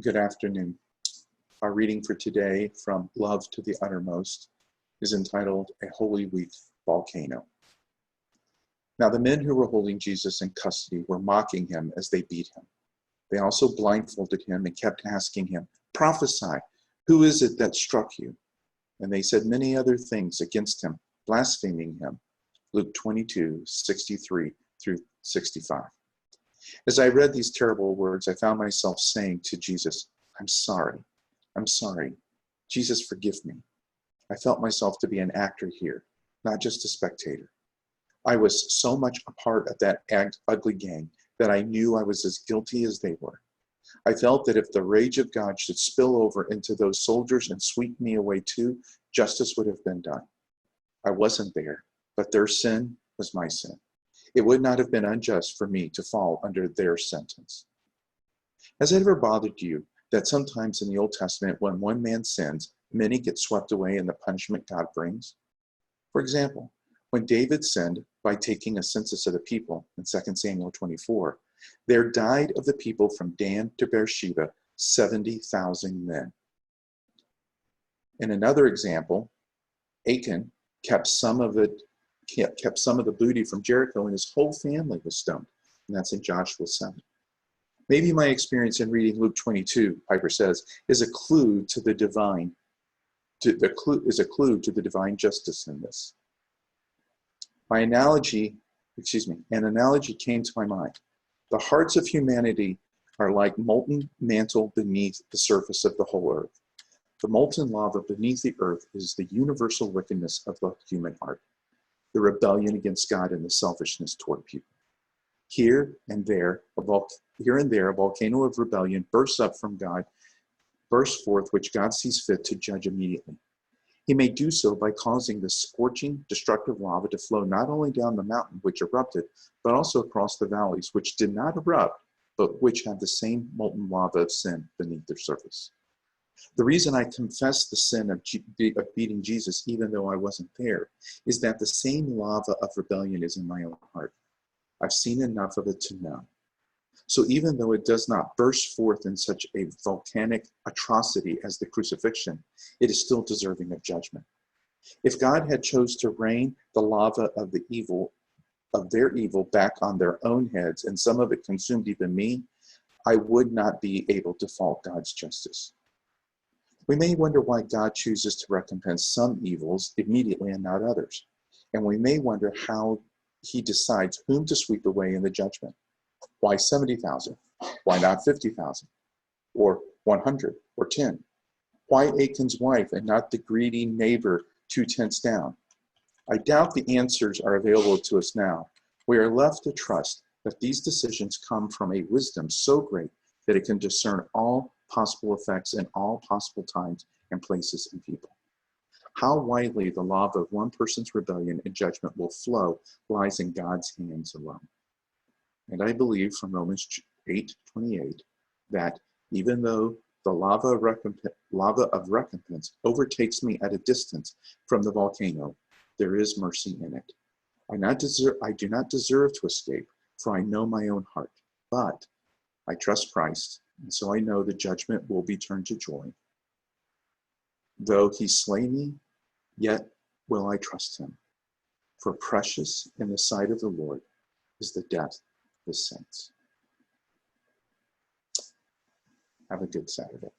Good afternoon. Our reading for today from Love to the Uttermost is entitled A Holy Week Volcano. Now the men who were holding Jesus in custody were mocking him as they beat him. They also blindfolded him and kept asking him, "Prophesy, who is it that struck you?" And they said many other things against him, blaspheming him. Luke 22:63 through 65. As I read these terrible words, I found myself saying to Jesus, I'm sorry. Jesus, forgive me. I felt myself to be an actor here, not just a spectator. I was so much a part of that ugly gang that I knew I was as guilty as they were. I felt that if the rage of God should spill over into those soldiers and sweep me away too, justice would have been done. I wasn't there, but their sin was my sin. It would not have been unjust for me to fall under their sentence. Has it ever bothered you that sometimes in the Old Testament, when one man sins, many get swept away in the punishment God brings? For example, when David sinned by taking a census of the people in 2 Samuel 24, there died of the people from Dan to Beersheba 70,000 men. In another example, Achan kept some of the booty from Jericho, and his whole family was stoned. And that's in Joshua 7. Maybe my experience in reading Luke 22, Piper says, is a clue to the divine justice in this. An analogy came to my mind. The hearts of humanity are like molten mantle beneath the surface of the whole earth. The molten lava beneath the earth is the universal wickedness of the human heart, the rebellion against God and the selfishness toward people. Here and there, a volcano of rebellion bursts forth, which God sees fit to judge immediately. He may do so by causing the scorching, destructive lava to flow not only down the mountain which erupted, but also across the valleys which did not erupt, but which have the same molten lava of sin beneath their surface. The reason I confess the sin of beating Jesus, even though I wasn't there, is that the same lava of rebellion is in my own heart. I've seen enough of it to know. So even though it does not burst forth in such a volcanic atrocity as the crucifixion, it is still deserving of judgment. If God had chose to rain the lava of their evil back on their own heads, and some of it consumed even me, I would not be able to fault God's justice. We may wonder why God chooses to recompense some evils immediately and not others. And we may wonder how he decides whom to sweep away in the judgment. Why 70,000? Why not 50,000? Or 100 or 10? Why Achan's wife and not the greedy neighbor 2 tents down? I doubt the answers are available to us now. We are left to trust that these decisions come from a wisdom so great that it can discern all possible effects in all possible times and places and people. How widely the lava of one person's rebellion and judgment will flow lies in God's hands alone. And I believe from Romans 8:28 that even though the lava of recompense overtakes me at a distance from the volcano, there is mercy in it. I do not deserve to escape, for I know my own heart, but I trust Christ, and so I know the judgment will be turned to joy. Though he slay me, yet will I trust him. For precious in the sight of the Lord is the death of his saints. Have a good Saturday.